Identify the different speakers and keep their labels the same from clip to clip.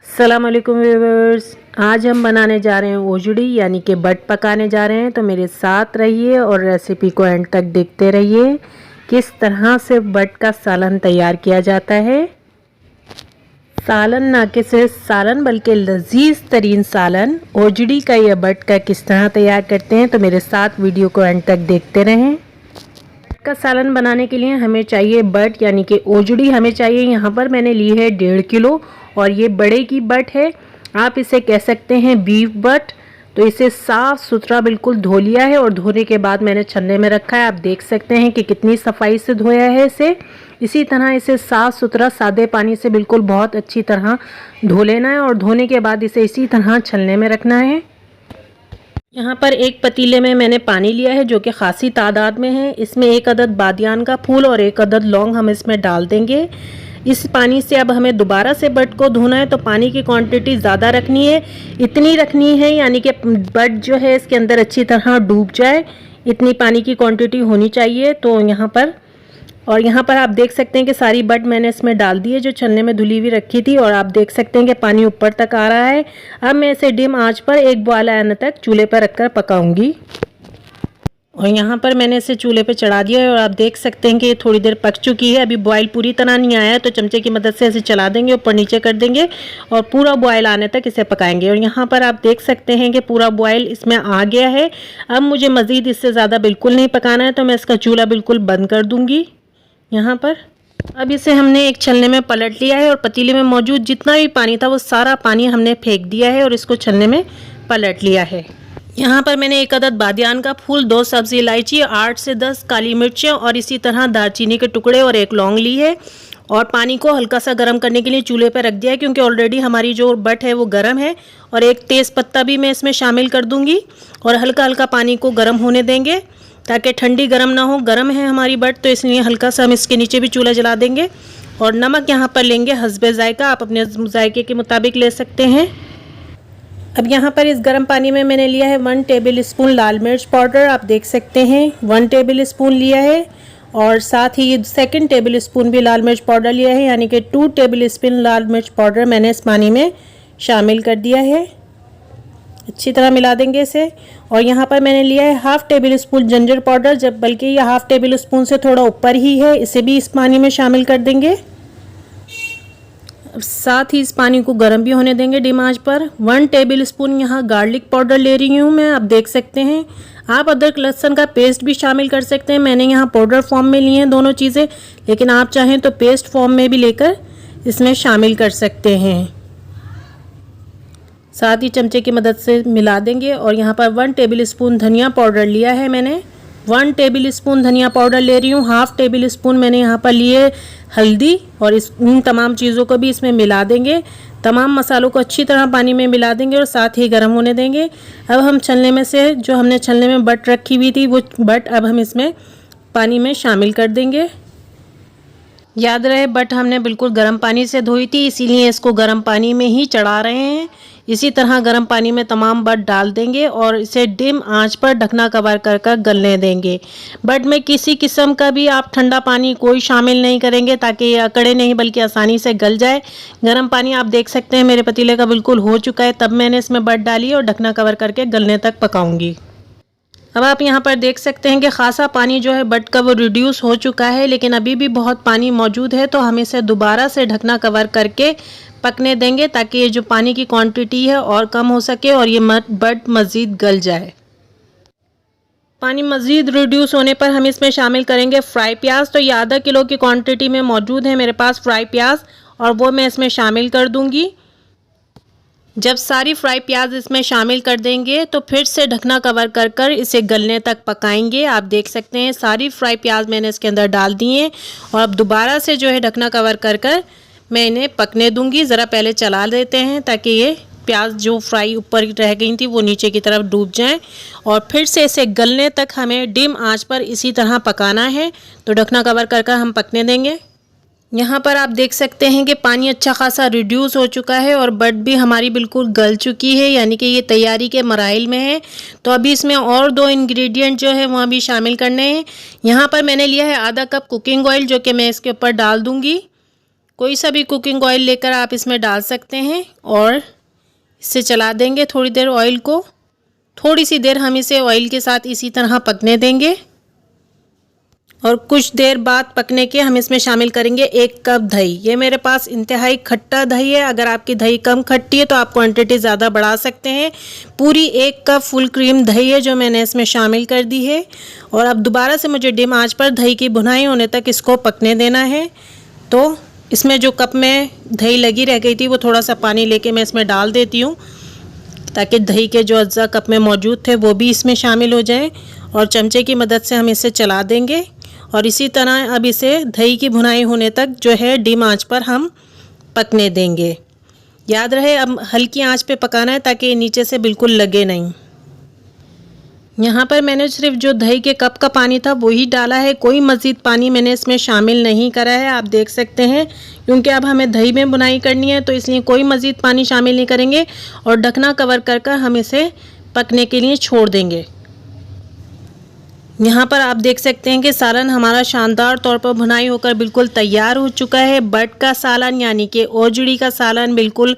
Speaker 1: अस्सलाम वालेकुम व्यूअर्स। आज हम बनाने जा रहे हैं ओजड़ी यानी कि बट पकाने जा रहे हैं। तो मेरे साथ रहिए और रेसिपी को एंड तक देखते रहिए किस तरह से बट का सालन तैयार किया जाता है। सालन ना कि सिर्फ सालन बल्कि लजीज तरीन सालन ओजड़ी का या बट का किस तरह तैयार करते हैं। तो मेरे साथ वीडियो को एंड तक देखते रहें। बट का सालन बनाने के लिए हमें चाहिए बट यानी कि ओजड़ी हमें चाहिए। यहाँ पर मैंने ली है 1.5 किलो और ये बड़े की बट है। आप इसे कह सकते हैं बीफ बट। तो इसे साफ़ सुथरा बिल्कुल धो लिया है और धोने के बाद मैंने छन्ने में रखा है। आप देख सकते हैं कि कितनी सफाई से धोया है इसे। इसी तरह इसे साफ़ सुथरा सादे पानी से बिल्कुल बहुत अच्छी तरह धो लेना है और धोने के बाद इसे इसी तरह छलने में रखना है। यहाँ पर एक पतीले में मैंने पानी लिया है जो कि खासी तादाद में है। इसमें 1 अदद बादियान का फूल और 1 अदद लौंग हम इसमें डाल देंगे। इस पानी से अब हमें दोबारा से बट को धोना है। तो पानी की क्वांटिटी ज़्यादा रखनी है, इतनी रखनी है यानी कि बट जो है इसके अंदर अच्छी तरह डूब जाए, इतनी पानी की क्वांटिटी होनी चाहिए। तो यहाँ पर आप देख सकते हैं कि सारी बट मैंने इसमें डाल दी है जो छलने में धुली हुई रखी थी और आप देख सकते हैं कि पानी ऊपर तक आ रहा है। अब मैं इसे डिम आंच पर एक बॉयल आने तक चूल्हे पर रखकर पकाऊंगी। और यहाँ पर मैंने इसे चूल्हे पे चढ़ा दिया है और आप देख सकते हैं कि ये थोड़ी देर पक चुकी है। अभी बॉयल पूरी तरह नहीं आया है तो चमचे की मदद से इसे चला देंगे, ऊपर नीचे कर देंगे और पूरा बॉयल आने तक इसे पकाएंगे। और यहाँ पर आप देख सकते हैं कि पूरा बॉयल इसमें आ गया है। अब मुझे मज़ीद इससे ज़्यादा बिल्कुल नहीं पकाना है तो मैं इसका चूल्हा बिल्कुल बंद कर दूँगी। यहाँ पर अब इसे हमने एक छलने में पलट लिया है और पतीले में मौजूद जितना भी पानी था वो सारा पानी हमने फेंक दिया है और इसको छलने में पलट लिया है। यहाँ पर मैंने 1 अदद बादियान का फूल, 2 सब्ज़ी इलायची, 8 से 10 काली मिर्चें और इसी तरह दालचीनी के टुकड़े और 1 लौंग ली है। और पानी को हल्का सा गर्म करने के लिए चूल्हे पर रख दिया है क्योंकि ऑलरेडी हमारी जो बट है वो गर्म है। और 1 तेज़ पत्ता भी मैं इसमें शामिल कर दूँगी और हल्का हल्का पानी को गर्म होने देंगे ताकि ठंडी गर्म ना हो। गर्म है हमारी बट तो इसलिए हल्का सा हम इसके नीचे भी चूल्हा जला देंगे। और नमक यहाँ पर लेंगे हस्बे जायका, आप अपने जायके के मुताबिक ले सकते हैं। अब यहाँ पर इस गर्म पानी में मैंने लिया है 1 टेबल स्पून लाल मिर्च पाउडर, आप देख सकते हैं 1 टेबल स्पून लिया है। और साथ ही 2 टेबल स्पून भी लाल मिर्च पाउडर लिया है यानी कि 2 टेबल स्पून लाल मिर्च पाउडर मैंने इस पानी में शामिल कर दिया है। अच्छी तरह मिला देंगे इसे। और यहाँ पर मैंने लिया है 1/2 टेबल स्पून जिंजर पाउडर, जब बल्कि ये 1/2 टेबल स्पून से थोड़ा ऊपर ही है, इसे भी इस पानी में शामिल कर देंगे। साथ ही इस पानी को गर्म भी होने देंगे डिम आंच पर। 1 टेबल स्पून यहाँ गार्लिक पाउडर ले रही हूँ मैं, आप देख सकते हैं। आप अदरक लहसुन का पेस्ट भी शामिल कर सकते हैं। मैंने यहाँ पाउडर फॉर्म में लिए हैं दोनों चीज़ें, लेकिन आप चाहें तो पेस्ट फॉर्म में भी लेकर इसमें शामिल कर सकते हैं। साथ ही चमचे की मदद से मिला देंगे। और यहाँ पर 1 टेबल स्पून धनिया पाउडर लिया है मैंने, 1 टेबल स्पून धनिया पाउडर ले रही हूँ। 1/2 टेबल स्पून मैंने यहाँ पर लिए हल्दी और इन तमाम चीज़ों को भी इसमें मिला देंगे। तमाम मसालों को अच्छी तरह पानी में मिला देंगे और साथ ही गर्म होने देंगे। अब हम छलने में से जो हमने छलने में बट रखी हुई थी वो बट अब हम इसमें पानी में शामिल कर देंगे। याद रहे बट हमने बिल्कुल गर्म पानी से धोई थी, इसीलिए इसको गर्म पानी में ही चढ़ा रहे हैं। इसी तरह गर्म पानी में तमाम बट डाल देंगे और इसे डिम आंच पर ढकना कवर कर गलने देंगे। बट में किसी किस्म का भी आप ठंडा पानी कोई शामिल नहीं करेंगे ताकि ये अकड़े नहीं बल्कि आसानी से गल जाए। गर्म पानी आप देख सकते हैं मेरे पतीले का बिल्कुल हो चुका है, तब मैंने इसमें बट डाली और ढकना कवर करके गलने तक पकाऊंगी। अब आप यहाँ पर देख सकते हैं कि खासा पानी जो है बट का वो रिड्यूस हो चुका है, लेकिन अभी भी बहुत पानी मौजूद है। तो हम इसे दोबारा से ढकना कवर करके पकने देंगे ताकि ये जो पानी की क्वांटिटी है और कम हो सके और ये बट मज़ीद गल जाए। पानी मज़ीद रिड्यूस होने पर हम इसमें शामिल करेंगे फ्राई प्याज। तो ये आधा किलो की क्वांटिटी में मौजूद है मेरे पास फ्राई प्याज और वो मैं इसमें शामिल कर दूँगी। जब सारी फ्राई प्याज इसमें शामिल कर देंगे तो फिर से ढकना कवर कर इसे गलने तक पकाएंगे। आप देख सकते हैं सारी फ्राई प्याज मैंने इसके अंदर डाल दी हैं और अब दोबारा से जो है ढकना कवर कर मैं इन्हें पकने दूंगी। ज़रा पहले चला देते हैं ताकि ये प्याज जो फ्राई ऊपर रह गई थी वो नीचे की तरफ डूब जाएं और फिर से इसे गलने तक हमें डिम आंच पर इसी तरह पकाना है। तो ढकना कवर कर हम पकने देंगे। यहाँ पर आप देख सकते हैं कि पानी अच्छा खासा रिड्यूस हो चुका है और बट भी हमारी बिल्कुल गल चुकी है, यानी कि ये तैयारी के मराइल में है। तो अभी इसमें और 2 इंग्रेडिएंट जो है वह भी शामिल करने हैं। यहाँ पर मैंने लिया है आधा कप कुकिंग ऑयल जो कि मैं इसके ऊपर डाल दूँगी। कोई सा भी कुकिंग ऑयल लेकर आप इसमें डाल सकते हैं और इससे चला देंगे थोड़ी देर ऑयल को। थोड़ी सी देर हम इसे ऑयल के साथ इसी तरह पकने देंगे और कुछ देर बाद पकने के हम इसमें शामिल करेंगे 1 कप दही। ये मेरे पास इंतहाई खट्टा दही है। अगर आपकी दही कम खट्टी है तो आप क्वांटिटी ज़्यादा बढ़ा सकते हैं। पूरी 1 कप फुल क्रीम दही है जो मैंने इसमें शामिल कर दी है। और अब दोबारा से मुझे डिम आंच पर दही की भुनाई होने तक इसको पकने देना है। तो इसमें जो कप में दही लगी रह गई थी वो थोड़ा सा पानी लेके मैं इसमें डाल देती हूँ ताकि दही के जो अज्जा कप में मौजूद थे वो भी इसमें शामिल हो जाएं। और चमचे की मदद से हम इसे चला देंगे और इसी तरह अब इसे दही की भुनाई होने तक जो है डिम आंच पर हम पकने देंगे। याद रहे अब हल्की आंच पे पकाना है ताकि नीचे से बिल्कुल लगे नहीं। यहाँ पर मैंने सिर्फ जो दही के कप का पानी था वही डाला है, कोई मज़ीद पानी मैंने इसमें शामिल नहीं करा है। आप देख सकते हैं क्योंकि अब हमें दही में बुनाई करनी है तो इसलिए कोई मज़ीद पानी शामिल नहीं करेंगे और ढकना कवर कर हम इसे पकने के लिए छोड़ देंगे। यहाँ पर आप देख सकते हैं कि सालन हमारा शानदार तौर पर भुनाई होकर बिल्कुल तैयार हो चुका है। बट का सालन यानी कि ओजड़ी का सालन बिल्कुल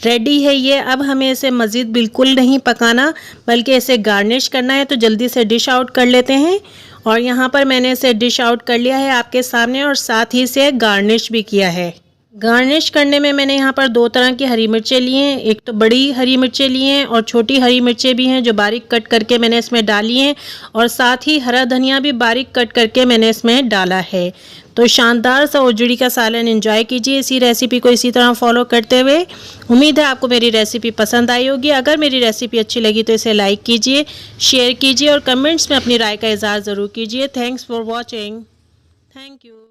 Speaker 1: रेडी है ये। अब हमें इसे मज़ीद बिल्कुल नहीं पकाना बल्कि इसे गार्निश करना है। तो जल्दी से डिश आउट कर लेते हैं और यहाँ पर मैंने इसे डिश आउट कर लिया है आपके सामने और साथ ही से गार्निश भी किया है। गार्निश करने में मैंने यहाँ पर 2 तरह की हरी मिर्चें ली हैं। एक तो बड़ी हरी मिर्चें ली हैं और छोटी हरी मिर्चें भी हैं जो बारीक कट करके मैंने इसमें डाली हैं और साथ ही हरा धनिया भी बारीक कट करके मैंने इसमें डाला है। तो शानदार सा ओजड़ी का सालन एंजॉय कीजिए इसी रेसिपी को इसी तरह फॉलो करते हुए। उम्मीद है आपको मेरी रेसिपी पसंद आई होगी। अगर मेरी रेसिपी अच्छी लगी तो इसे लाइक कीजिए, शेयर कीजिए और कमेंट्स में अपनी राय का इज़हार ज़रूर कीजिए। Thanks for watching. Thank you.